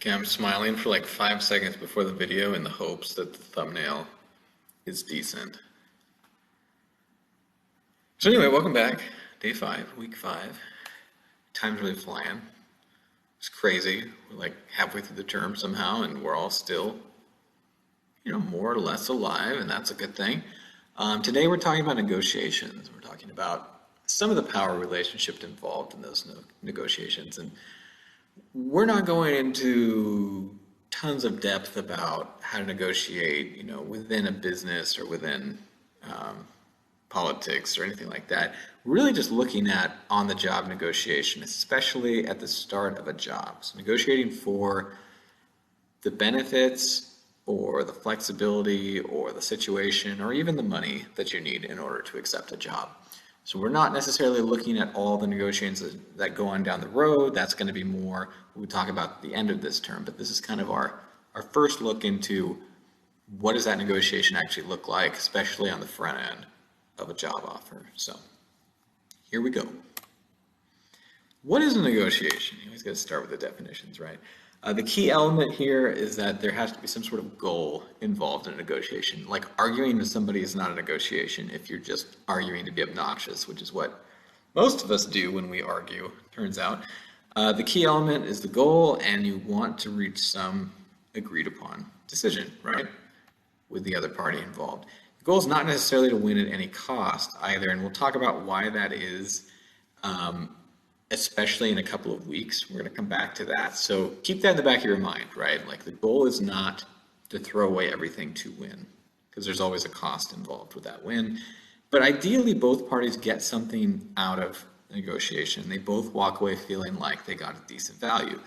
Okay, I'm smiling for like 5 seconds before the video in the hopes that the thumbnail is decent. So anyway, welcome back. Day 5, week 5. Time's really flying. It's crazy. We're like halfway through the term somehow, and we're all still, more or less alive, and that's a good thing. Today we're talking about negotiations. We're talking about some of the power relationship involved in those negotiations, and we're not going into tons of depth about how to negotiate, within a business or within politics or anything like that. We're really just looking at on-the-job negotiation, especially at the start of a job. So negotiating for the benefits or the flexibility or the situation or even the money that you need in order to accept a job. So we're not necessarily looking at all the negotiations that go on down the road. That's going to be more we talk about at the end of this term, but this is kind of our first look into what does that negotiation actually look like, especially on the front end of a job offer. So here we go. What is a negotiation? You always got to start with the definitions, right? The key element here is that there has to be some sort of goal involved in a negotiation. Like arguing with somebody is not a negotiation if you're just arguing to be obnoxious, which is what most of us do when we argue, turns out. The key element is the goal, and you want to reach some agreed upon decision, right, with the other party involved. The goal is not necessarily to win at any cost either, and we'll talk about why that is, especially in a couple of weeks. We're going to come back to that. So keep that in the back of your mind, right? Like the goal is not to throw away everything to win, because there's always a cost involved with that win. But ideally, both parties get something out of negotiation. They both walk away feeling like they got a decent value.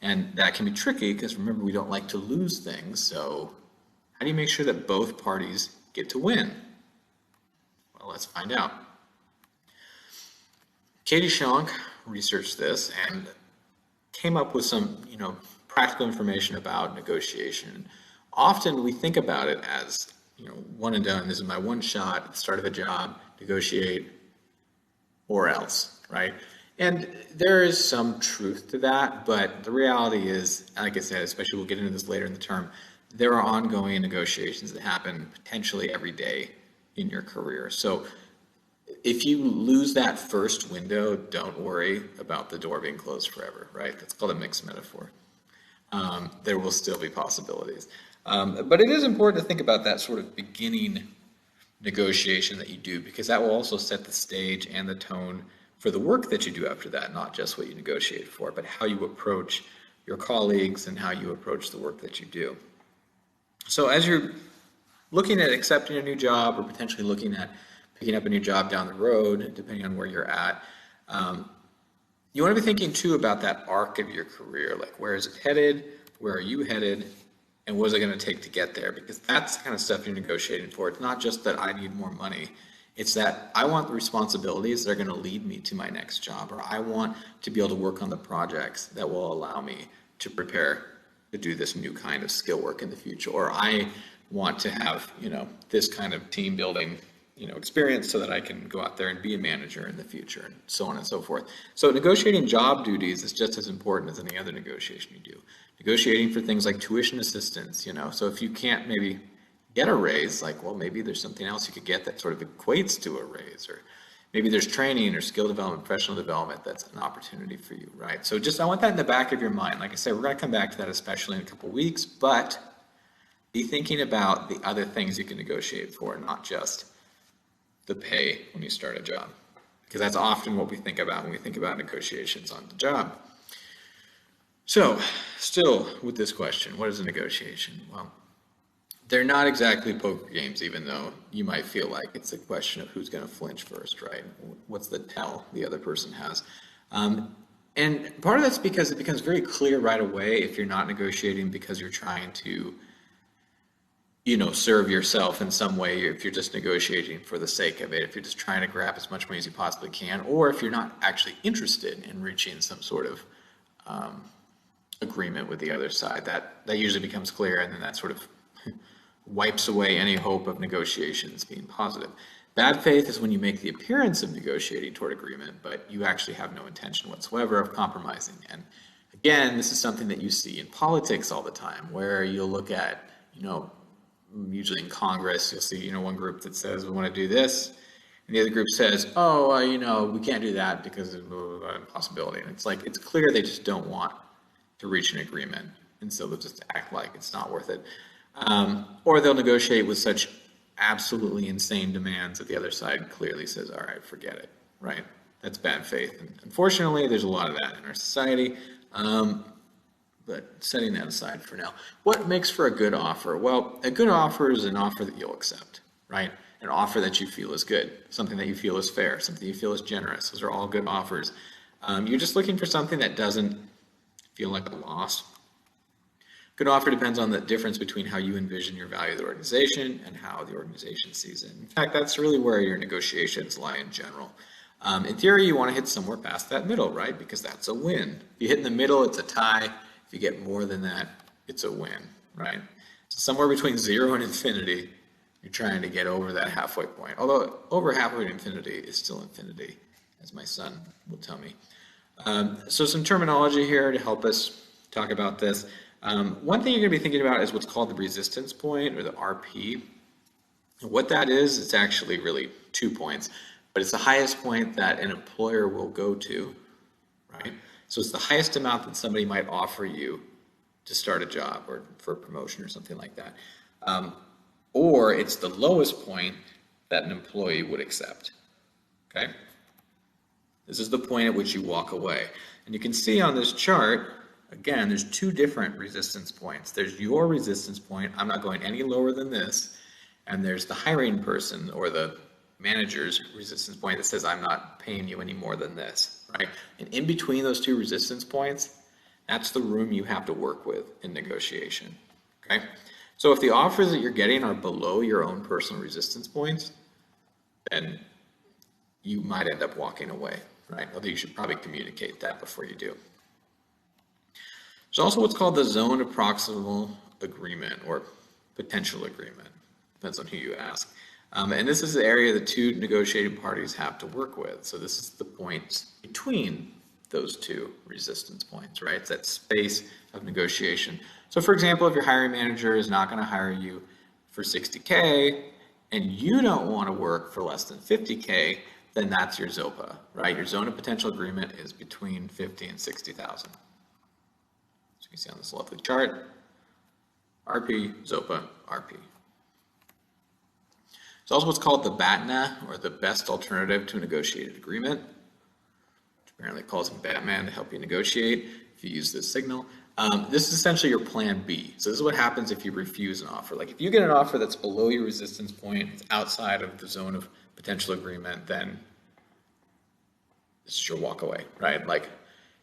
And that can be tricky because remember, we don't like to lose things. So how do you make sure that both parties get to win? Well, let's find out. Katie Schonk researched this and came up with some, practical information about negotiation. Often we think about it as, one and done. This is my one shot at the start of a job, negotiate or else, right? And there is some truth to that, but the reality is, like I said, especially we'll get into this later in the term, there are ongoing negotiations that happen potentially every day in your career. So if you lose that first window, don't worry about the door being closed forever, right? That's called a mixed metaphor. There will still be possibilities. But it is important to think about that sort of beginning negotiation that you do, because that will also set the stage and the tone for the work that you do after that, not just what you negotiate for, but how you approach your colleagues and how you approach the work that you do. So as you're looking at accepting a new job or potentially looking at picking up a new job down the road, depending on where you're at, you want to be thinking too about that arc of your career, like where is it headed, where are you headed, and what is it going to take to get there? Because that's the kind of stuff you're negotiating for. It's not just that I need more money. It's that I want the responsibilities that are going to lead me to my next job, or I want to be able to work on the projects that will allow me to prepare to do this new kind of skill work in the future, or I want to have, this kind of team building, experience so that I can go out there and be a manager in the future, and so on and so forth. So negotiating job duties is just as important as any other negotiation you do. Negotiating for things like tuition assistance, so if you can't maybe get a raise, like, well, maybe there's something else you could get that sort of equates to a raise, or maybe there's training or skill development, professional development that's an opportunity for you, right? So I want that in the back of your mind. Like I said, we're going to come back to that especially in a couple of weeks, but be thinking about the other things you can negotiate for, not just the pay when you start a job, because that's often what we think about when we think about negotiations on the job. So still with this question, what is a negotiation? Well, they're not exactly poker games, even though you might feel like it's a question of who's going to flinch first, right? What's the tell the other person has? And part of that's because it becomes very clear right away if you're not negotiating because you're trying to serve yourself in some way, if you're just negotiating for the sake of it, if you're just trying to grab as much money as you possibly can, or if you're not actually interested in reaching some sort of agreement with the other side. That usually becomes clear, and then that sort of wipes away any hope of negotiations being positive. Bad faith is when you make the appearance of negotiating toward agreement, but you actually have no intention whatsoever of compromising. And Again, this is something that you see in politics all the time, where you'll look at, usually in Congress, you'll see, one group that says we want to do this, and the other group says, oh, we can't do that because of impossibility. And it's like, it's clear they just don't want to reach an agreement, and so they'll just act like it's not worth it. Or they'll negotiate with such absolutely insane demands that the other side clearly says, all right, forget it, right? That's bad faith. And unfortunately, there's a lot of that in our society. But setting that aside for now, what makes for a good offer? Well, a good offer is an offer that you'll accept, right? An offer that you feel is good, something that you feel is fair, something you feel is generous. Those are all good offers. You're just looking for something that doesn't feel like a loss. Good offer depends on the difference between how you envision your value of the organization and how the organization sees it. In fact, that's really where your negotiations lie in general. In theory, you want to hit somewhere past that middle, right? Because that's a win. If you hit in the middle, it's a tie. If you get more than that, it's a win, right? So somewhere between 0 and infinity, you're trying to get over that halfway point. Although over halfway to infinity is still infinity, as my son will tell me. So some terminology here to help us talk about this. One thing you're going to be thinking about is what's called the resistance point, or the RP. And what that is, it's actually really 2 points, but it's the highest point that an employer will go to, right? So it's the highest amount that somebody might offer you to start a job or for a promotion or something like that. Or it's the lowest point that an employee would accept, okay? This is the point at which you walk away. And you can see on this chart, again, there's 2 different resistance points. There's your resistance point, I'm not going any lower than this, and there's the hiring person or the manager's resistance point that says, I'm not paying you any more than this, right? And in between those 2 resistance points, that's the room you have to work with in negotiation, okay? So if the offers that you're getting are below your own personal resistance points, then you might end up walking away, right? Although you should probably communicate that before you do. There's also what's called the zone of proximal agreement, or potential agreement. Depends on who you ask. And this is the area the 2 negotiating parties have to work with. So this is the point between those 2 resistance points, right? It's that space of negotiation. So for example, if your hiring manager is not going to hire you for $60K and you don't want to work for less than $50K, then that's your ZOPA, right? Your zone of potential agreement is between $50,000 and $60,000. So you can see on this lovely chart, RP, ZOPA, RP. It's also what's called the BATNA, or the best alternative to a negotiated agreement, which apparently calls him Batman to help you negotiate if you use this signal. This is essentially your plan B. So this is what happens if you refuse an offer. Like if you get an offer that's below your resistance point, it's outside of the zone of potential agreement, then this is your walk away, right? Like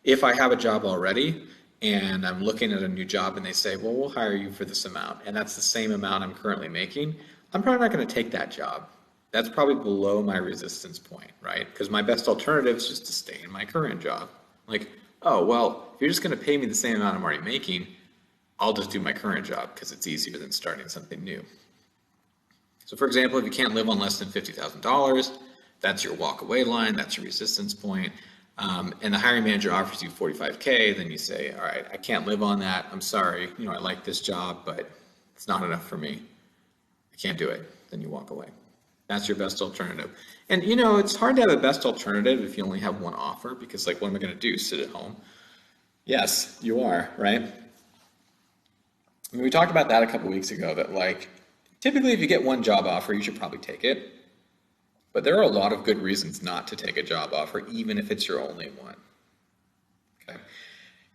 if I have a job already and I'm looking at a new job and they say, well, we'll hire you for this amount, and that's the same amount I'm currently making, I'm probably not going to take that job. That's probably below my resistance point, right? Because my best alternative is just to stay in my current job. Like, oh, well, if you're just going to pay me the same amount I'm already making, I'll just do my current job because it's easier than starting something new. So for example, if you can't live on less than $50,000, that's your walk away line, that's your resistance point. And the hiring manager offers you $45K, then you say, all right, I can't live on that. I'm sorry. I like this job, but it's not enough for me. I can't do it. Then you walk away. That's your best alternative. And it's hard to have a best alternative if you only have one offer, because like, what am I going to do? Sit at home? Yes, you are, right? I mean, we talked about that a couple weeks ago, that like, typically if you get one job offer, you should probably take it. But there are a lot of good reasons not to take a job offer, even if it's your only one. Okay.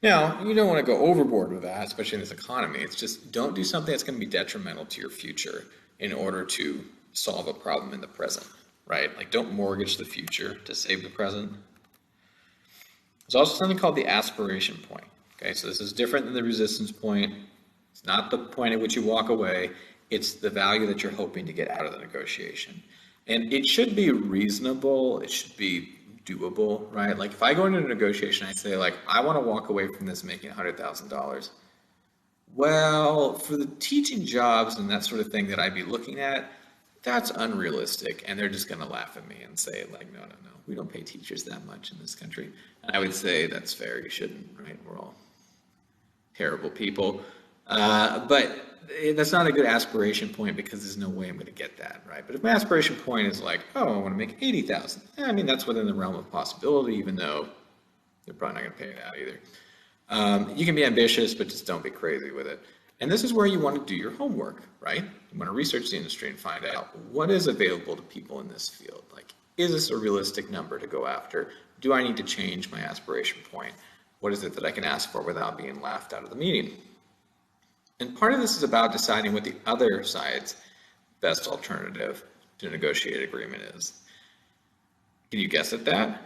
Now, you don't want to go overboard with that, especially in this economy. It's just don't do something that's going to be detrimental to your future in order to solve a problem in the present, right? Like don't mortgage the future to save the present. There's also something called the aspiration point. Okay, so this is different than the resistance point. It's not the point at which you walk away. It's the value that you're hoping to get out of the negotiation. And it should be reasonable. It should be doable, right? Like if I go into a negotiation, I say like, I want to walk away from this making $100,000. Well, for the teaching jobs and that sort of thing that I'd be looking at, that's unrealistic. And they're just going to laugh at me and say like, no, we don't pay teachers that much in this country. And I would say that's fair. You shouldn't, right? We're all terrible people. But that's not a good aspiration point because there's no way I'm going to get that, right? But if my aspiration point is like, oh, I want to make 80,000, I mean, that's within the realm of possibility, even though they're probably not going to pay it out either. You can be ambitious, but just don't be crazy with it. And this is where you want to do your homework, right? You want to research the industry and find out what is available to people in this field. Like, is this a realistic number to go after? Do I need to change my aspiration point? What is it that I can ask for without being laughed out of the meeting? And part of this is about deciding what the other side's best alternative to a negotiated agreement is. Can you guess at that?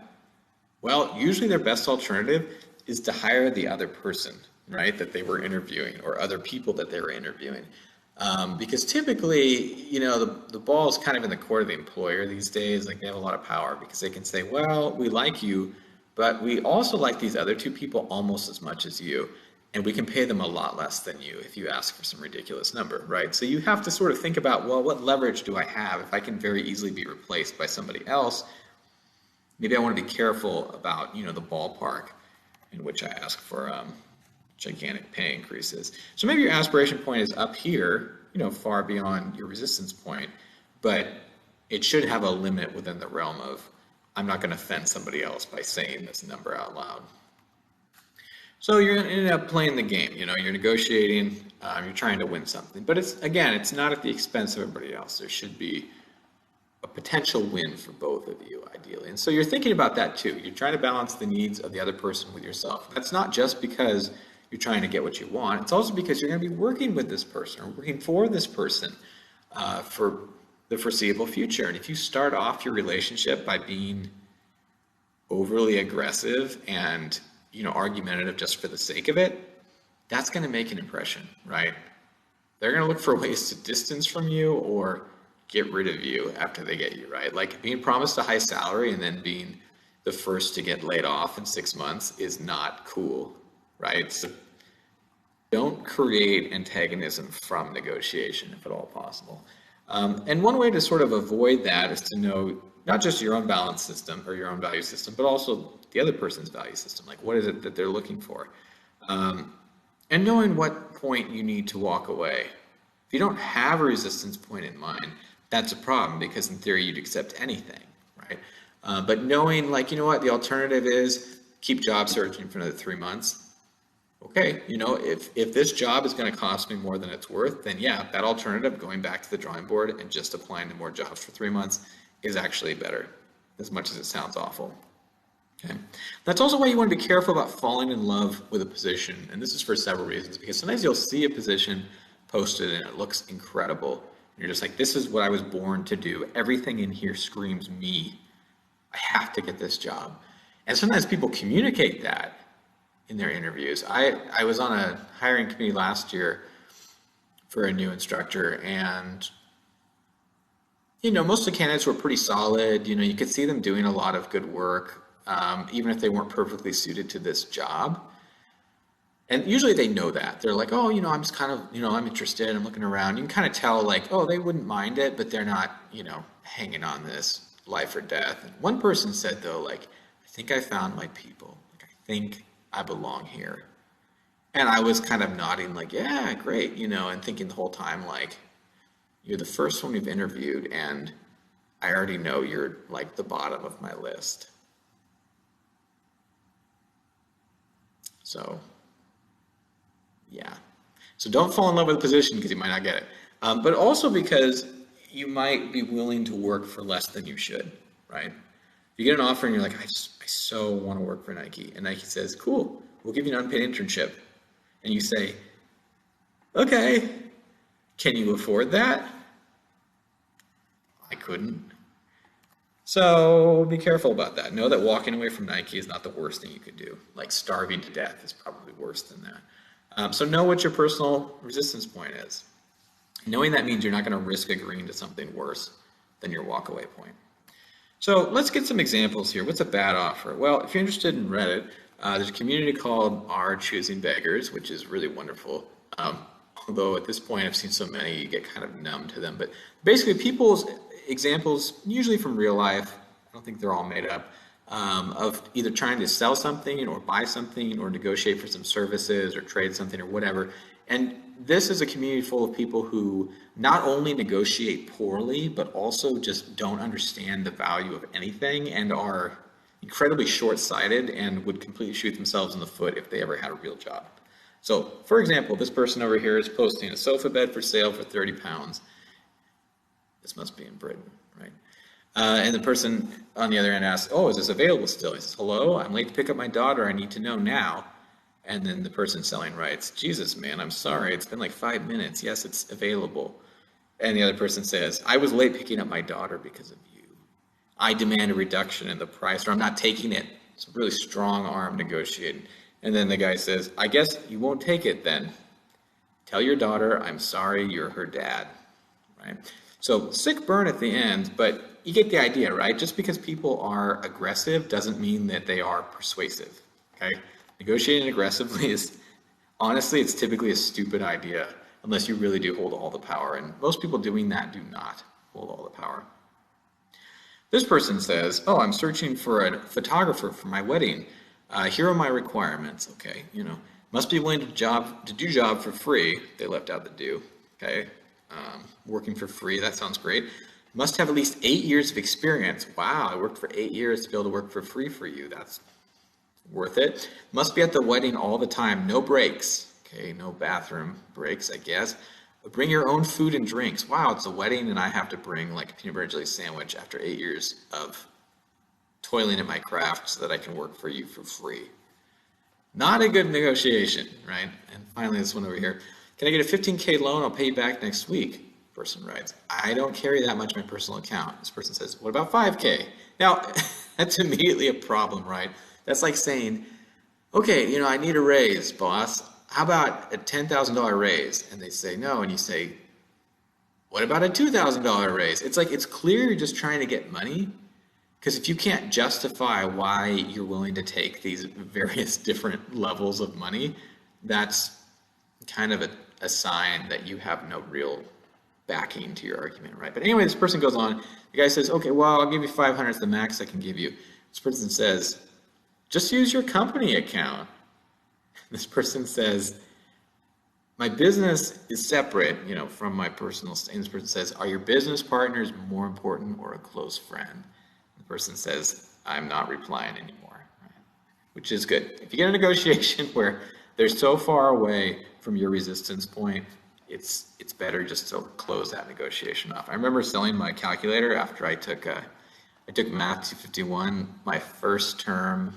Well, usually their best alternative is to hire the other person, right, that they were interviewing, or other people that they were interviewing. Because typically, the ball is kind of in the court of the employer these days. Like, they have a lot of power because they can say, well, we like you, but we also like these other two people almost as much as you, and we can pay them a lot less than you if you ask for some ridiculous number, right? So you have to sort of think about, well, what leverage do I have if I can very easily be replaced by somebody else? Maybe I want to be careful about, the ballpark in which I ask for gigantic pay increases. So maybe your aspiration point is up here, far beyond your resistance point, but it should have a limit within the realm of, I'm not going to offend somebody else by saying this number out loud. So you're going to end up playing the game, you're negotiating, you're trying to win something. But it's not at the expense of everybody else. There should be a potential win for both of you, ideally. And so you're thinking about that too. You're trying to balance the needs of the other person with yourself. That's not just because you're trying to get what you want. It's also because you're going to be working with this person or working for this person for the foreseeable future. And if you start off your relationship by being overly aggressive and argumentative just for the sake of it, that's going to make an impression, right? They're going to look for ways to distance from you or get rid of you after they get you, right? Like, being promised a high salary and then being the first to get laid off in 6 months is not cool, right? So don't create antagonism from negotiation if at all possible. And one way to sort of avoid that is to know not just your own balance system or your own value system, but also the other person's value system. Like, what is it that they're looking for? And knowing what point you need to walk away. If you don't have a resistance point in mind, that's a problem, because in theory you'd accept anything, right? But knowing, like, what the alternative is, keep job searching for another 3 months. Okay, if this job is going to cost me more than it's worth, then yeah, that alternative, going back to the drawing board and just applying to more jobs for 3 months, is actually better, as much as it sounds awful. Okay, that's also why you want to be careful about falling in love with a position, and this is for several reasons. Because sometimes you'll see a position posted and it looks incredible, and you're just like, this is what I was born to do. Everything in here screams me. I have to get this job. And sometimes people communicate that in their interviews. I was on a hiring committee last year for a new instructor, and most of the candidates were pretty solid. You could see them doing a lot of good work, even if they weren't perfectly suited to this job. And usually they know that. They're like, oh, I'm just kind of, I'm interested, I'm looking around. You can kind of tell, like, oh, they wouldn't mind it, but they're not, hanging on this life or death. And one person said, though, like, I think I found my people. Like, I think I belong here. And I was kind of nodding, like, yeah, great, and thinking the whole time, like, you're the first one we've interviewed, and I already know you're, like, the bottom of my list. So, yeah. So don't fall in love with the position because you might not get it. But also because you might be willing to work for less than you should, right? If you get an offer and you're like, I so want to work for Nike. And Nike says, cool, we'll give you an unpaid internship. And you say, okay, can you afford that? I couldn't. So be careful about that. Know that walking away from Nike is not the worst thing you could do. Like, starving to death is probably worse than that. So know what your personal resistance point is. Knowing that means you're not going to risk agreeing to something worse than your walkaway point. So let's get some examples here. What's a bad offer? Well, if you're interested in Reddit, there's a community called R Choosing Beggars, which is really wonderful. Although at this point I've seen so many, you get kind of numb to them. But basically, people's examples, usually from real life, I don't think they're all made up, of either trying to sell something or buy something or negotiate for some services or trade something or whatever. And this is a community full of people who not only negotiate poorly, but also just don't understand the value of anything and are incredibly short-sighted and would completely shoot themselves in the foot if they ever had a real job. So, for example, this person over here is posting a sofa bed for sale for 30 pounds. This must be in Britain, right? And the person on the other end asks, oh, is this available still? He says, hello, I'm late to pick up my daughter. I need to know now. And then the person selling writes, Jesus, man, I'm sorry. It's been like 5 minutes. Yes, it's available. And the other person says, I was late picking up my daughter because of you. I demand a reduction in the price, or I'm not taking it. It's a really strong arm negotiating. And then the guy says, I guess you won't take it then. Tell your daughter, I'm sorry, you're her dad, right? So sick burn at the end, but you get the idea, right? Just because people are aggressive doesn't mean that they are persuasive, okay? Negotiating aggressively is, honestly, it's typically a stupid idea unless you really do hold all the power. And most people doing that do not hold all the power. This person says, oh, I'm searching for a photographer for my wedding. Here are my requirements, okay? Must be willing to do job for free. They left out the do, okay? Working for free, that sounds great. Must have at least 8 years of experience. Wow, I worked for 8 years to be able to work for free for you. That's worth it. Must be at the wedding all the time. No breaks. Okay, no bathroom breaks, I guess. Bring your own food and drinks. Wow, it's a wedding and I have to bring like a peanut butter jelly sandwich after 8 years of toiling at my craft so that I can work for you for free. Not a good negotiation, right? And finally, this one over here. Can I get a 15K loan? I'll pay you back next week. Person writes, I don't carry that much in my personal account. This person says, what about 5K? Now, that's immediately a problem, right? That's like saying, okay, I need a raise, boss. How about a $10,000 raise? And they say no, and you say, what about a $2,000 raise? It's like, it's clear you're just trying to get money, because if you can't justify why you're willing to take these various different levels of money, that's kind of a sign that you have no real backing to your argument, right? But anyway, this person goes on. The guy says, okay, well, I'll give you 500. It's the max I can give you. This person says, just use your company account. This person says, my business is separate, from my personal. And this person says, are your business partners more important or a close friend? The person says, I'm not replying anymore, right? Which is good. If you get a negotiation where they're so far away from your resistance point, it's better just to close that negotiation off. I remember selling my calculator after I took Math 251 my first term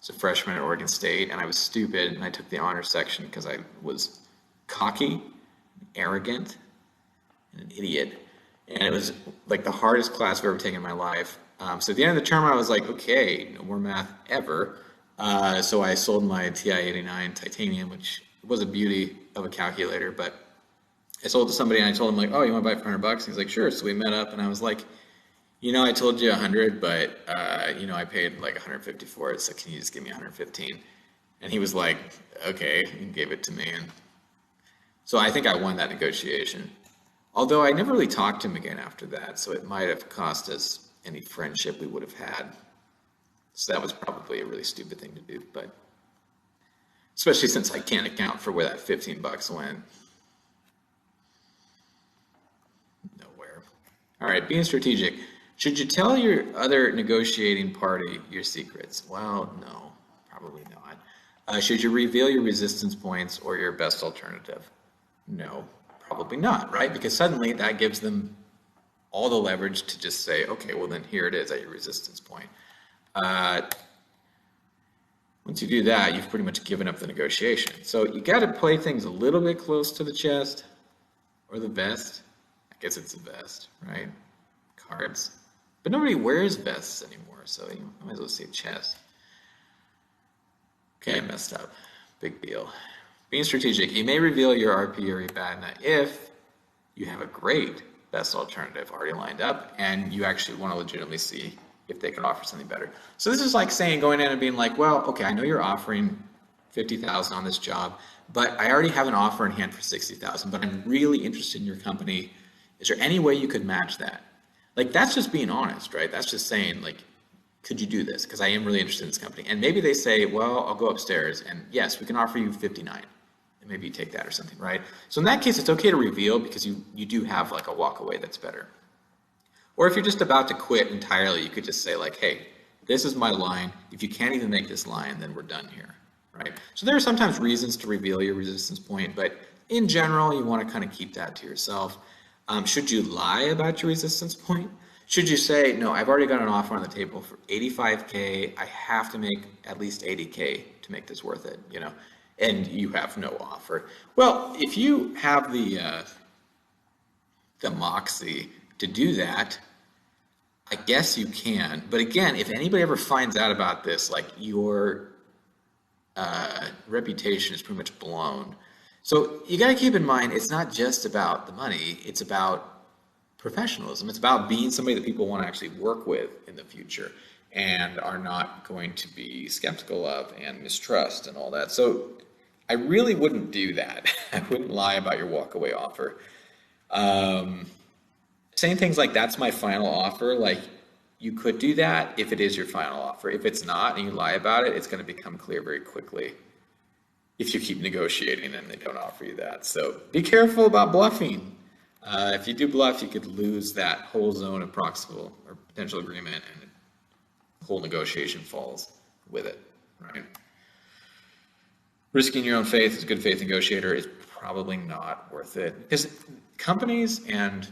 as a freshman at Oregon State, and I was stupid, and I took the honors section because I was cocky, arrogant, and an idiot. And it was like the hardest class I've ever taken in my life. So at the end of the term, I was like, okay, no more math ever. So I sold my TI-89 Titanium, which was a beauty of a calculator, but I sold it to somebody and I told him, like, oh, you want to buy it for $100? He's like, sure. So we met up and I was like, I told you 100, but I paid like 150 for it. So can you just give me 115? And he was like, okay, and gave it to me. And so I think I won that negotiation. Although I never really talked to him again after that. So it might have cost us any friendship we would have had. So that was probably a really stupid thing to do, but especially since I can't account for where that $15 went. Nowhere. All right, being strategic. Should you tell your other negotiating party your secrets? Well, no, probably not. Should you reveal your resistance points or your best alternative? No, probably not, right? Because suddenly that gives them all the leverage to just say, okay, well then here it is at your resistance point. Once you do that, you've pretty much given up the negotiation. So you got to play things a little bit close to the chest or the vest. I guess it's the vest, right? Cards. But nobody wears vests anymore, so you might as well say chest. Okay, I messed up. Big deal. Being strategic. You may reveal your RP or your BATNA if you have a great best alternative already lined up and you actually want to legitimately see if they can offer something better. So this is like saying, going in and being like, well, okay, I know you're offering $50,000 on this job, but I already have an offer in hand for $60,000, but I'm really interested in your company. Is there any way you could match that? Like, that's just being honest, right? That's just saying, like, could you do this? Because I am really interested in this company. And maybe they say, well, I'll go upstairs and yes, we can offer you 59. And maybe you take that or something, right? So in that case, it's okay to reveal because you do have like a walk away that's better. Or if you're just about to quit entirely, you could just say like, hey, this is my line. If you can't even make this line, then we're done here, right? So there are sometimes reasons to reveal your resistance point, but in general, you want to kind of keep that to yourself. Should you lie about your resistance point? Should you say, no, I've already got an offer on the table for 85K. I have to make at least 80K to make this worth it, you know, and you have no offer. Well, if you have the moxie to do that, I guess you can. But again, if anybody ever finds out about this, like your reputation is pretty much blown. So you got to keep in mind, it's not just about the money. It's about professionalism. It's about being somebody that people want to actually work with in the future and are not going to be skeptical of and mistrust and all that. So I really wouldn't do that. I wouldn't lie about your walkaway offer. Saying things like, that's my final offer, like you could do that if it is your final offer. If it's not and you lie about it, it's going to become clear very quickly if you keep negotiating and they don't offer you that. So be careful about bluffing. If you do bluff, you could lose that whole zone of proximal or potential agreement, and the whole negotiation falls with it, right? Risking your own faith as a good faith negotiator is probably not worth it, because companies and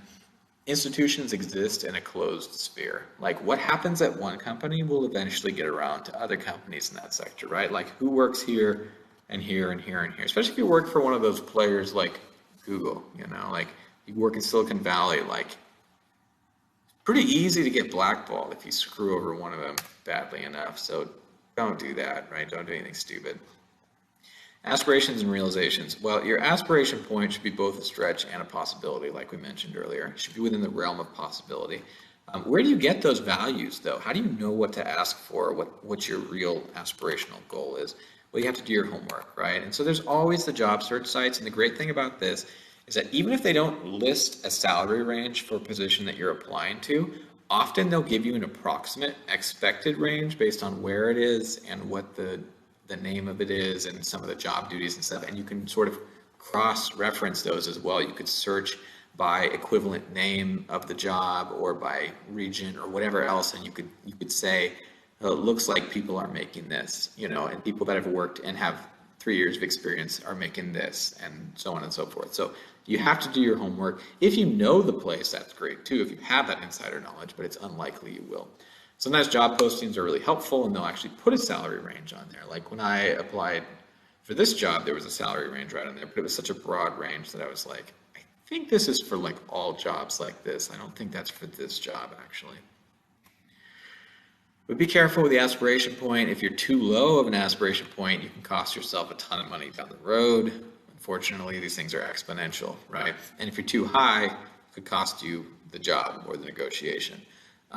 institutions exist in a closed sphere. Like what happens at one company will eventually get around to other companies in that sector, right? Like who works here and here and here and here, especially if you work for one of those players like Google, you know, like you work in Silicon Valley, like it's pretty easy to get blackballed if you screw over one of them badly enough. So don't do that, right? Don't do anything stupid. Aspirations and realizations. Well, your aspiration point should be both a stretch and a possibility, like we mentioned earlier. It should be within the realm of possibility. Where do you get those values, though? How do you know what to ask for, what your real aspirational goal is? Well, you have to do your homework, right? And so there's always the job search sites, and the great thing about this is that even if they don't list a salary range for a position that you're applying to, often they'll give you an approximate expected range based on where it is and what the name of it is and some of the job duties and stuff. And you can sort of cross-reference those as well. You could search by equivalent name of the job or by region or whatever else, and you could say, oh, it looks like people are making this, you know, and people that have worked and have 3 years of experience are making this, and so on and so forth. So you have to do your homework. If you know the place, that's great too, if you have that insider knowledge, but it's unlikely you will. Sometimes job postings are really helpful and they'll actually put a salary range on there. Like when I applied for this job, there was a salary range right on there, but it was such a broad range that I was like, I think this is for like all jobs like this. I don't think that's for this job actually. But be careful with the aspiration point. If you're too low of an aspiration point, you can cost yourself a ton of money down the road. Unfortunately, these things are exponential, right? And if you're too high, it could cost you the job or the negotiation.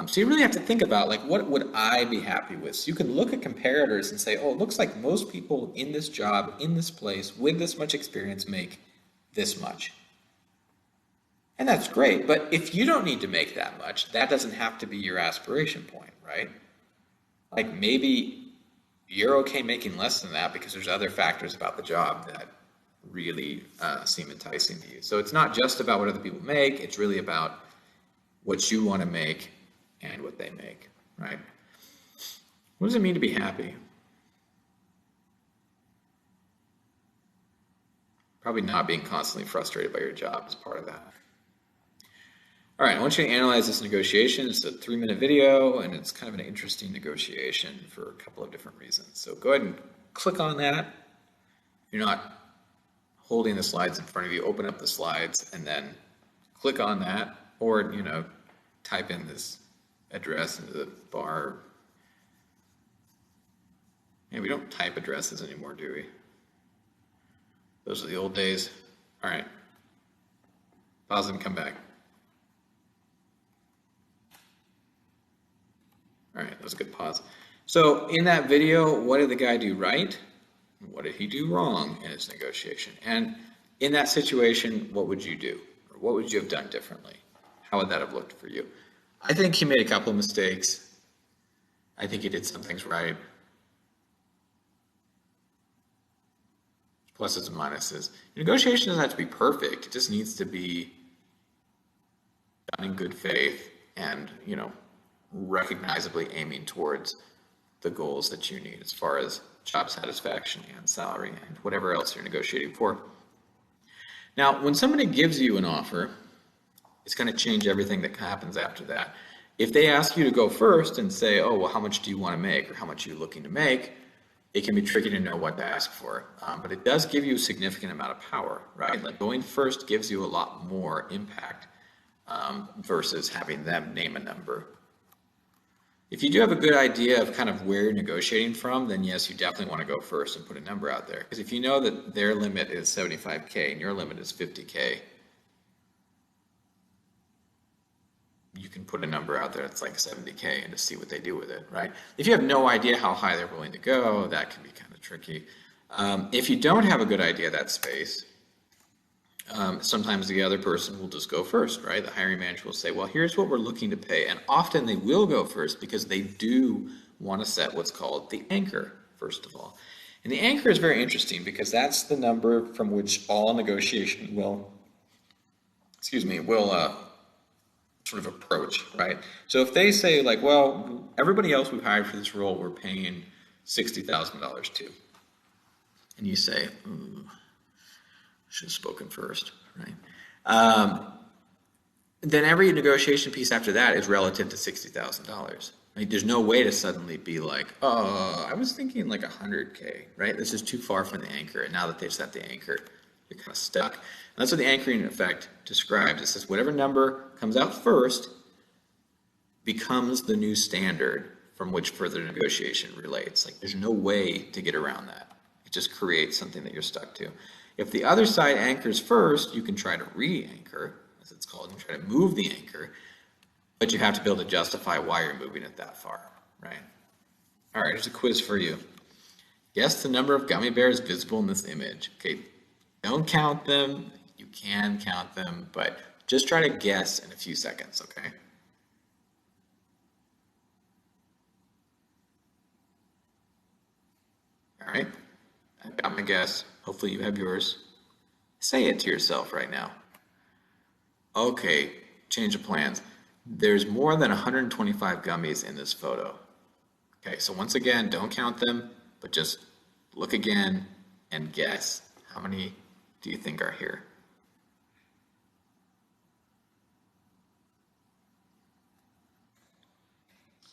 So you really have to think about, like, what would I be happy with? So you can look at comparators and say, oh, it looks like most people in this job, in this place, with this much experience make this much. And that's great, but if you don't need to make that much, that doesn't have to be your aspiration point, right? Like maybe you're okay making less than that because there's other factors about the job that really seem enticing to you. So it's not just about what other people make, it's really about what you want to make and what they make, right? What does it mean to be happy? Probably not being constantly frustrated by your job is part of that. All right, I want you to analyze this negotiation. It's a 3-minute video, and it's kind of an interesting negotiation for a couple of different reasons. So go ahead and click on that. If you're not holding the slides in front of you, open up the slides and then click on that, or, you know, type in this address into the bar. Yeah, we don't type addresses anymore, do we? Those are the old days. All right. Pause and come back. All right, that was a good pause. So in that video, what did the guy do right? What did he do wrong in his negotiation? And in that situation, what would you do? Or what would you have done differently? How would that have looked for you? I think he made a couple of mistakes. I think you did some things right. Pluses and minuses. Negotiation doesn't have to be perfect. It just needs to be done in good faith and, recognizably aiming towards the goals that you need as far as job satisfaction and salary and whatever else you're negotiating for. Now, when somebody gives you an offer, it's going to change everything that happens after that. If they ask you to go first and say, oh, well, how much do you want to make or how much are you looking to make? It can be tricky to know what to ask for, but it does give you a significant amount of power, right? Like going first gives you a lot more impact versus having them name a number. If you do have a good idea of kind of where you're negotiating from, then yes, you definitely want to go first and put a number out there. Because if you know that their limit is 75K and your limit is 50K, you can put a number out there that's like 70K and just see what they do with it, right? If you have no idea how high they're willing to go, that can be kind of tricky. If you don't have a good idea of that space, sometimes the other person will just go first, right? The hiring manager will say, well, here's what we're looking to pay. And often they will go first because they do want to set what's called the anchor, first of all. And the anchor is very interesting because that's the number from which all negotiation will sort of approach, right? So if they say like, well, everybody else we've hired for this role, we're paying $60,000 to. And you say, should have spoken first, right? Then every negotiation piece after that is relative to $60,000. Like, there's no way to suddenly be like, oh, I was thinking like 100K, right? This is too far from the anchor. And now that they've set the anchor, you're kind of stuck. And that's what the anchoring effect describes. It says whatever number comes out first becomes the new standard from which further negotiation relates. Like, there's no way to get around that. It just creates something that you're stuck to. If the other side anchors first, you can try to re-anchor, as it's called, and try to move the anchor, but you have to be able to justify why you're moving it that far, right? All right, here's a quiz for you. Guess the number of gummy bears visible in this image. Okay, don't count them. You can count them, but just try to guess in a few seconds, okay? All right, I've got my guess. Hopefully you have yours. Say it to yourself right now. Okay, change of plans. There's more than 125 gummies in this photo. Okay, so once again, don't count them, but just look again and guess. How many do you think are here?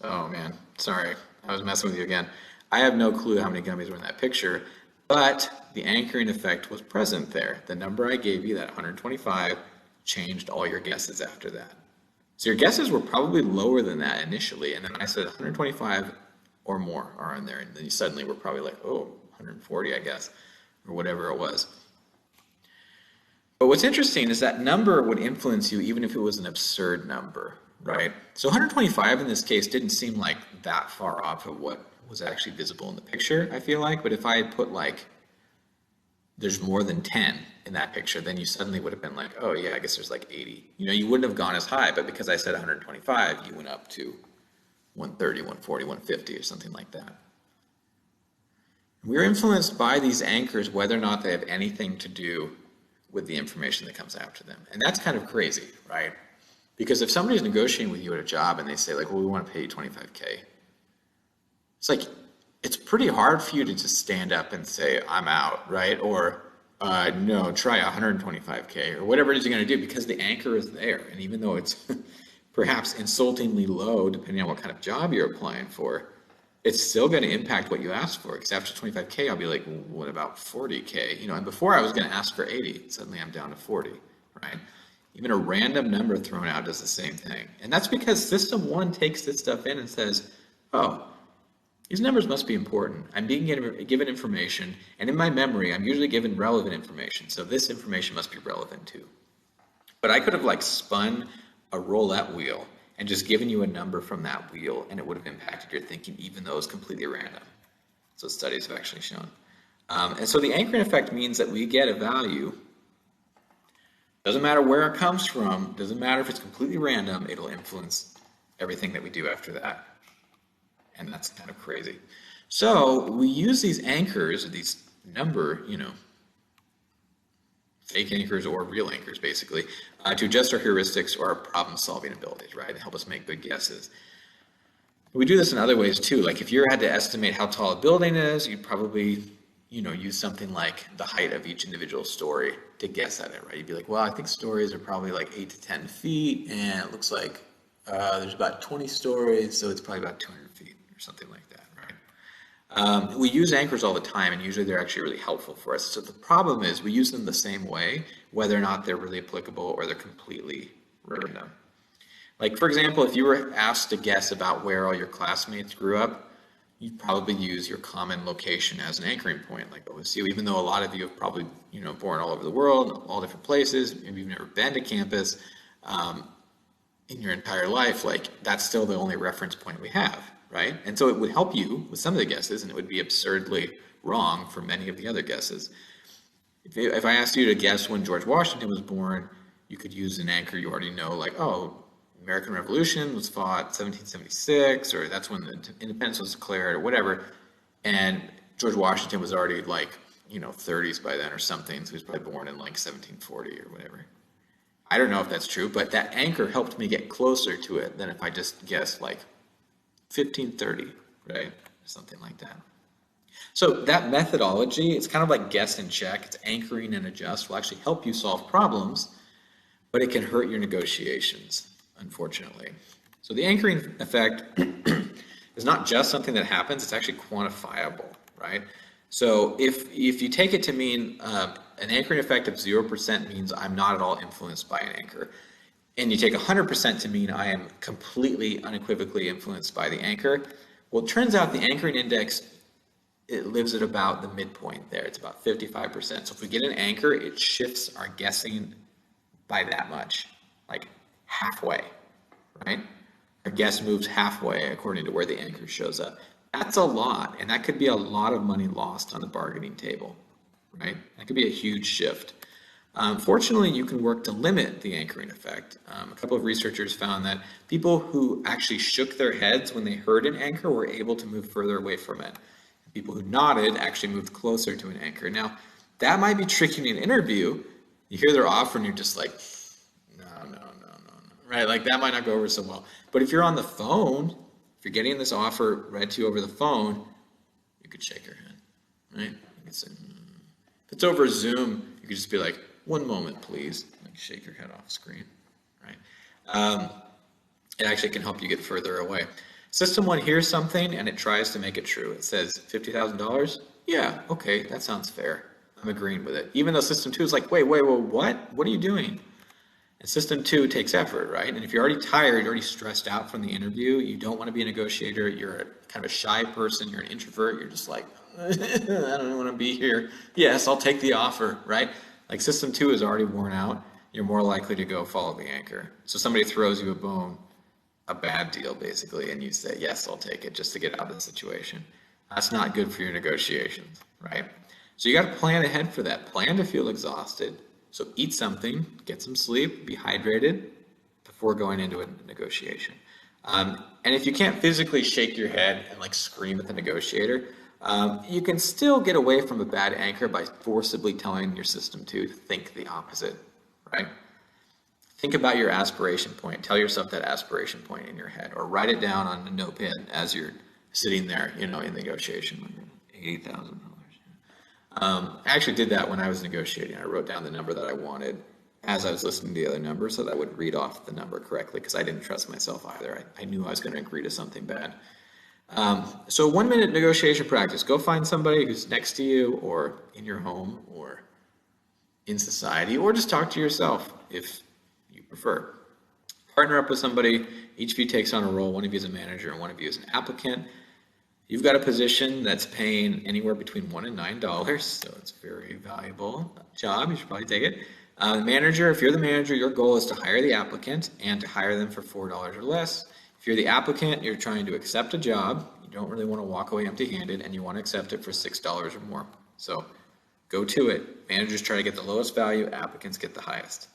Oh man, sorry, I was messing with you again. I have no clue how many gummies were in that picture, but the anchoring effect was present there. The number I gave you, that 125, changed all your guesses after that. So your guesses were probably lower than that initially, and then I said 125 or more are in there, and then you suddenly were probably like, oh, 140, I guess, or whatever it was. But what's interesting is that number would influence you even if it was an absurd number, right? So 125 in this case didn't seem like that far off of what was actually visible in the picture, I feel like. But if I had put like, there's more than 10 in that picture, then you suddenly would have been like, oh yeah, I guess there's like 80. You wouldn't have gone as high, but because I said 125, you went up to 130, 140, 150 or something like that. We're influenced by these anchors whether or not they have anything to do with the information that comes after them. And that's kind of crazy, right? Because if somebody's negotiating with you at a job and they say like, well, we want to pay you 25K, it's like, it's pretty hard for you to just stand up and say, I'm out, right? Or no, try 125K or whatever it is you're going to do, because the anchor is there. And even though it's perhaps insultingly low, depending on what kind of job you're applying for, it's still going to impact what you asked for. Because after 25K, I'll be like, well, what about 40K? And before I was going to ask for 80, suddenly I'm down to 40, right? Even a random number thrown out does the same thing. And that's because System 1 takes this stuff in and says, oh, these numbers must be important. I'm being given information, and in my memory, I'm usually given relevant information. So this information must be relevant too. But I could have like spun a roulette wheel and just given you a number from that wheel, and it would have impacted your thinking, even though it's completely random. So studies have actually shown. And so the anchoring effect means that we get a value. Doesn't matter where it comes from, doesn't matter if it's completely random, it'll influence everything that we do after that. And that's kind of crazy. So we use these anchors, these number, fake anchors or real anchors, basically, to adjust our heuristics or our problem-solving abilities, right? And help us make good guesses. We do this in other ways too. Like if you had to estimate how tall a building is, you'd probably, use something like the height of each individual story to guess at it, right? You'd be like, well, I think stories are probably like 8 to 10 feet, and it looks like there's about 20 stories, so it's probably about 200 feet or something like that, right? We use anchors all the time, and usually they're actually really helpful for us. So the problem is we use them the same way, whether or not they're really applicable or they're completely random. Like, for example, if you were asked to guess about where all your classmates grew up, you'd probably use your common location as an anchoring point, like OSU, even though a lot of you have probably, born all over the world, all different places, maybe you've never been to campus in your entire life, like that's still the only reference point we have, right? And so it would help you with some of the guesses, and it would be absurdly wrong for many of the other guesses. If I asked you to guess when George Washington was born, you could use an anchor you already know, like, oh, American Revolution was fought 1776, or that's when the independence was declared, or whatever. And George Washington was already like, 30s by then or something, so he was probably born in like 1740 or whatever. I don't know if that's true, but that anchor helped me get closer to it than if I just guessed like 1530, right? Or something like that. So that methodology, it's kind of like guess and check. It's anchoring and adjust, will actually help you solve problems, but it can hurt your negotiations, unfortunately. So the anchoring effect is not just something that happens, it's actually quantifiable, right? So if you take it to mean an anchoring effect of 0% means I'm not at all influenced by an anchor, and you take 100% to mean I am completely unequivocally influenced by the anchor, well, it turns out the anchoring index, it lives at about the midpoint there. It's about 55%. So if we get an anchor, it shifts our guessing by that much, like halfway, right? Our guess moves halfway according to where the anchor shows up. That's a lot, and that could be a lot of money lost on the bargaining table, right? That could be a huge shift. Fortunately, you can work to limit the anchoring effect. A couple of researchers found that people who actually shook their heads when they heard an anchor were able to move further away from it. People who nodded actually moved closer to an anchor. Now, that might be tricky in an interview. You hear their offer and you're just like, no, right? Like that might not go over so well. But if you're on the phone, if you're getting this offer read to you over the phone, you could shake your head, right? You could say, If it's over Zoom, you could just be like, 1 moment, please. Like shake your head off screen, right? It actually can help you get further away. System 1 hears something and it tries to make it true. It says $50,000. Yeah, okay, that sounds fair. I'm agreeing with it. Even though System 2 is like, wait, what? What are you doing? And System 2 takes effort, right? And if you're already tired, you're already stressed out from the interview, you don't want to be a negotiator, you're kind of a shy person, you're an introvert, you're just like, I don't want to be here. Yes, I'll take the offer, right? Like System 2 is already worn out, you're more likely to go follow the anchor. So somebody throws you a bone, a bad deal basically, and you say, yes, I'll take it just to get out of the situation. That's not good for your negotiations, right? So you got to plan ahead for that. Plan to feel exhausted. So eat something, get some sleep, be hydrated before going into a negotiation. And if you can't physically shake your head and like scream at the negotiator, you can still get away from a bad anchor by forcibly telling your system to think the opposite, right? Think about your aspiration point. Tell yourself that aspiration point in your head, or write it down on a notepad as you're sitting there, in negotiation. $80,000. I actually did that when I was negotiating. I wrote down the number that I wanted as I was listening to the other number so that I would read off the number correctly because I didn't trust myself either. I knew I was going to agree to something bad. So 1 minute negotiation practice. Go find somebody who's next to you or in your home or in society, or just talk to yourself if you prefer. Partner up with somebody. Each of you takes on a role. One of you is a manager and one of you is an applicant. You've got a position that's paying anywhere between $1 and $9, so it's a very valuable job. You should probably take it. Manager, if you're the manager, your goal is to hire the applicant and to hire them for $4 or less. If you're the applicant, you're trying to accept a job. You don't really want to walk away empty-handed, and you want to accept it for $6 or more. So go to it. Managers try to get the lowest value. Applicants get the highest.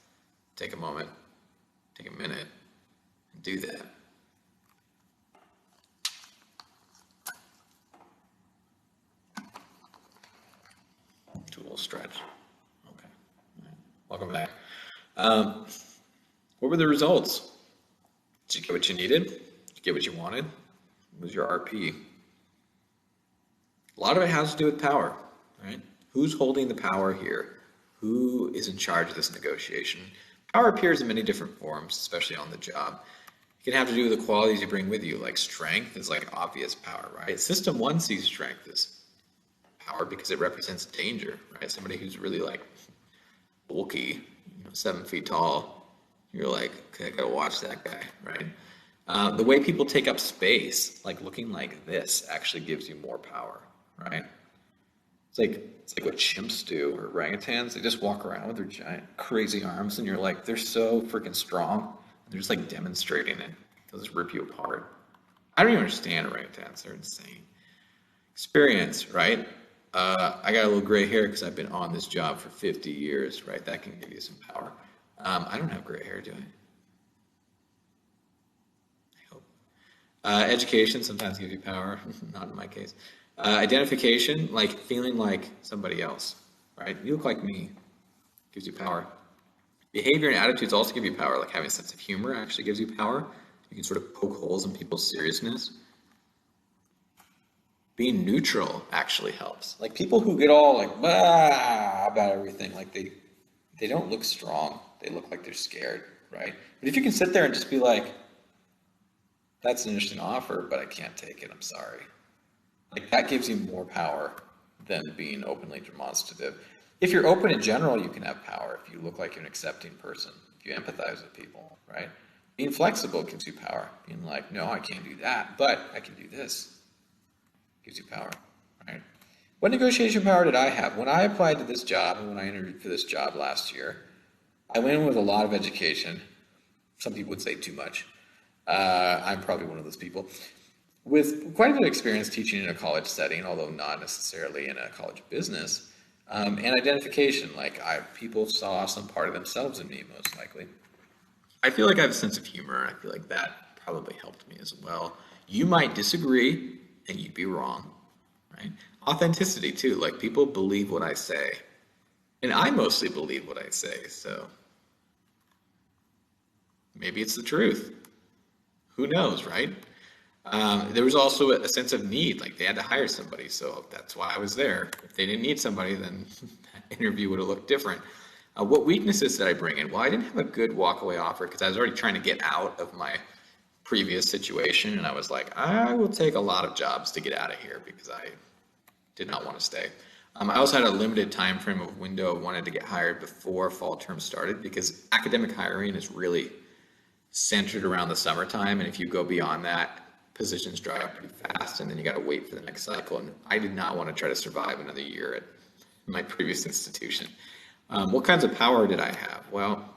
Take a moment. Take a minute and do that. Do a little stretch. Okay. All right. Welcome back. Um, what were the results? Did you get what you needed? Did you get what you wanted? What was your RP? A lot of it has to do with power, right? Who's holding the power here? Who is in charge of this negotiation? Power appears in many different forms, especially on the job. It can have to do with the qualities you bring with you, like strength is like obvious power, right? System one sees strength as power because it represents danger, right? Somebody who's really like bulky, 7 feet tall, you're like, okay, I gotta watch that guy, right? The way people take up space, like looking like this, actually gives you more power, right? It's like what chimps do or orangutans. They just walk around with their giant, crazy arms, and you're like, they're so freaking strong. They're just like demonstrating it. They'll just rip you apart. I don't even understand orangutans. They're insane. Experience, right? I got a little gray hair because I've been on this job for 50 years, right? That can give you some power. I don't have gray hair, do I? I hope. Education sometimes gives you power, not in my case. Identification, like feeling like somebody else, right? You look like me, gives you power. Behavior and attitudes also give you power, like having a sense of humor actually gives you power. You can sort of poke holes in people's seriousness. Being neutral actually helps. Like people who get all like about everything, like they don't look strong. They look like they're scared, right? But if you can sit there and just be like, that's an interesting offer, but I can't take it, I'm sorry. Like that gives you more power than being openly demonstrative. If you're open in general, you can have power if you look like you're an accepting person, if you empathize with people, right? Being flexible gives you power. Being like, no, I can't do that, but I can do this, gives you power, right? What negotiation power did I have? When I applied to this job and when I interviewed for this job last year, I went in with a lot of education. Some people would say too much. I'm probably one of those people. With quite a bit of experience teaching in a college setting, although not necessarily in a college business, and identification, like people saw some part of themselves in me, most likely. I feel like I have a sense of humor. I feel like that probably helped me as well. You might disagree, and you'd be wrong, right? Authenticity, too. Like, people believe what I say. And I mostly believe what I say, so maybe it's the truth. Who knows, right? There was also a sense of need, like they had to hire somebody, so that's why I was there. If they didn't need somebody, then that interview would have looked different. What weaknesses did I bring in? Well, I didn't have a good walkaway offer because I was already trying to get out of my previous situation, and I was like, I will take a lot of jobs to get out of here because I did not want to stay. I also had a limited time frame of window. I wanted to get hired before fall term started because academic hiring is really centered around the summertime, and if you go beyond that, positions dry up pretty fast, and then you got to wait for the next cycle. And I did not want to try to survive another year at my previous institution. What kinds of power did I have? Well,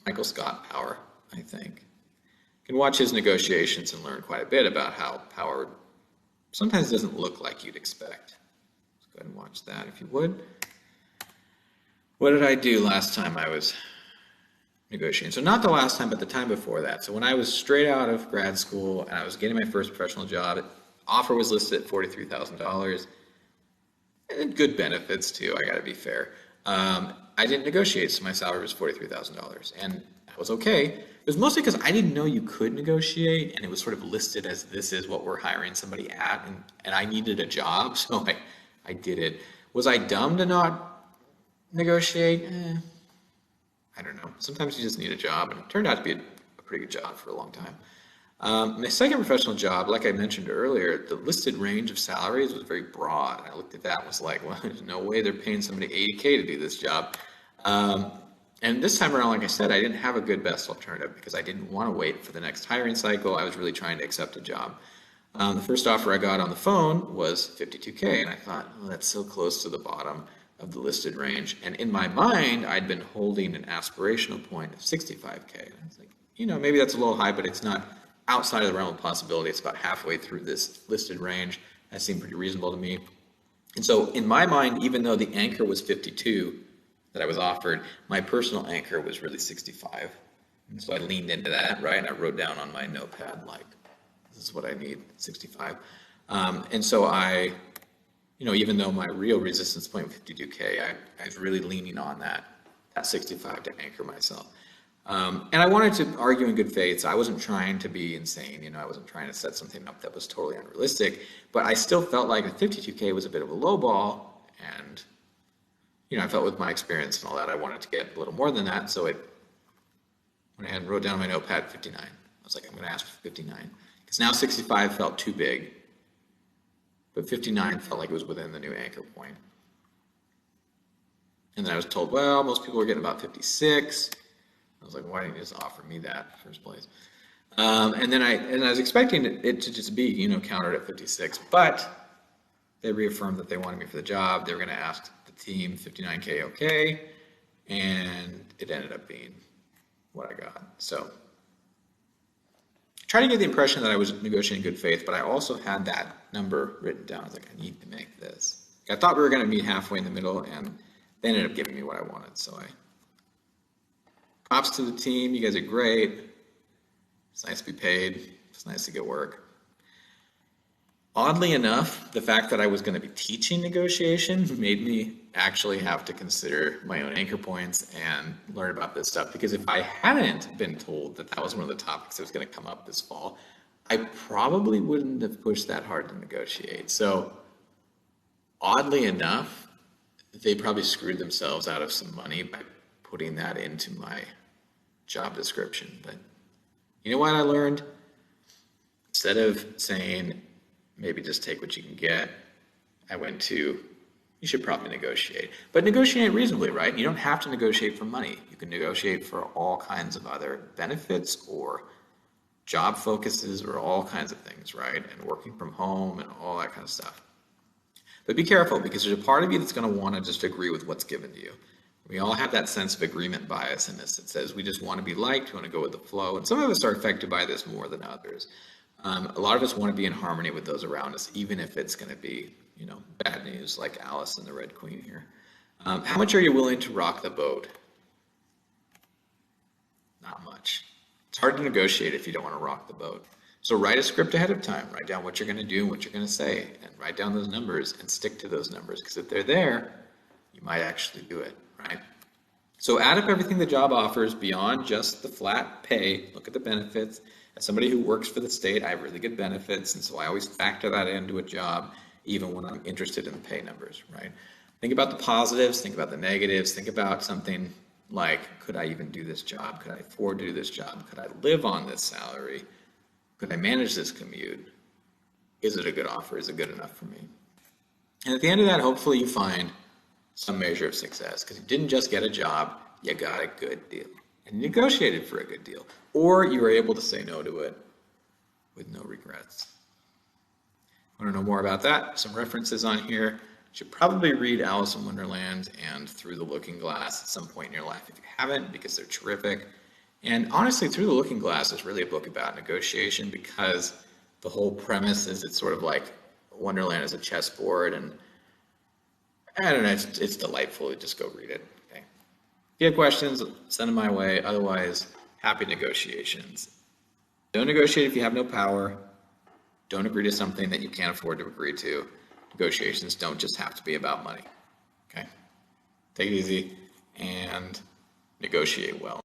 Michael Scott power, I think. You can watch his negotiations and learn quite a bit about how power sometimes doesn't look like you'd expect. Let's go ahead and watch that if you would. What did I do last time I was negotiating? So not the last time, but the time before that. So when I was straight out of grad school and I was getting my first professional job, offer was listed at $43,000 and good benefits too. I got to be fair. I didn't negotiate, so my salary was $43,000, and that was okay. It was mostly because I didn't know you could negotiate, and it was sort of listed as this is what we're hiring somebody at, and I needed a job, so I did it. Was I dumb to not negotiate? I don't know. Sometimes you just need a job, and it turned out to be a pretty good job for a long time. My second professional job, like I mentioned earlier, the listed range of salaries was very broad. I looked at that and was like, well, there's no way they're paying somebody $80K to do this job. And this time around, like I said, I didn't have a good best alternative because I didn't want to wait for the next hiring cycle. I was really trying to accept a job. The first offer I got on the phone was $52K, and I thought, oh, that's so close to the bottom of the listed range. And in my mind, I'd been holding an aspirational point of $65K. And I was like, maybe that's a little high, but it's not outside of the realm of possibility. It's about halfway through this listed range. That seemed pretty reasonable to me. And so in my mind, even though the anchor was 52 that I was offered, my personal anchor was really 65. And so I leaned into that, right? And I wrote down on my notepad, like, this is what I need, 65. And so I, even though my real resistance point was 52K, I was really leaning on that 65 to anchor myself. And I wanted to argue in good faith, so I wasn't trying to be insane, I wasn't trying to set something up that was totally unrealistic, but I still felt like the 52K was a bit of a low ball, and, I felt with my experience and all that, I wanted to get a little more than that, so I went ahead and wrote down my notepad 59. I was like, I'm going to ask for 59, because now 65 felt too big, but 59 felt like it was within the new anchor point. And then I was told, well, most people are getting about 56. I was like, why didn't you just offer me that in the first place? And then I was expecting it to just be, countered at 56, but they reaffirmed that they wanted me for the job. They were going to ask the team 59K okay, and it ended up being what I got. So I tried to get the impression that I was negotiating in good faith, but I also had that number written down. I was like, I need to make this. I thought we were going to meet halfway in the middle, and they ended up giving me what I wanted. So props to the team. You guys are great. It's nice to be paid. It's nice to get work. Oddly enough, the fact that I was going to be teaching negotiation made me actually have to consider my own anchor points and learn about this stuff. Because if I hadn't been told that was one of the topics that was going to come up this fall, I probably wouldn't have pushed that hard to negotiate. So oddly enough, they probably screwed themselves out of some money by putting that into my job description. But you know what I learned? Instead of saying, maybe just take what you can get, I went to, you should probably negotiate. But negotiate reasonably, right? You don't have to negotiate for money. You can negotiate for all kinds of other benefits or job focuses or all kinds of things, right? And working from home and all that kind of stuff. But be careful, because there's a part of you that's going to want to just agree with what's given to you. We all have that sense of agreement bias in this. It says we just want to be liked, we want to go with the flow. And some of us are affected by this more than others. A lot of us want to be in harmony with those around us, even if it's going to be, bad news like Alice and the Red Queen here. How much are you willing to rock the boat? Not much. It's hard to negotiate if you don't want to rock the boat. So write a script ahead of time. Write down what you're going to do and what you're going to say, and write down those numbers and stick to those numbers, because if they're there, you might actually do it, right? So add up everything the job offers beyond just the flat pay. Look at the benefits. As somebody who works for the state, I have really good benefits, and so I always factor that into a job, even when I'm interested in the pay numbers, right? Think about the positives, think about the negatives, think about something like, could I even do this job? Could I afford to do this job? Could I live on this salary? Could I manage this commute? Is it a good offer? Is it good enough for me? And at the end of that, hopefully you find some measure of success, because you didn't just get a job, you got a good deal. And you negotiated for a good deal. Or you were able to say no to it with no regrets. Want to know more about that? Some references on here. You should probably read Alice in Wonderland and Through the Looking Glass at some point in your life if you haven't, because they're terrific. And honestly, Through the Looking Glass is really a book about negotiation, because the whole premise is it's sort of like Wonderland is a chessboard, and I don't know, it's delightful. Just go read it. Okay. If you have questions, send them my way. Otherwise, happy negotiations. Don't negotiate if you have no power. Don't agree to something that you can't afford to agree to. Negotiations don't just have to be about money. Okay? Take it easy and negotiate well.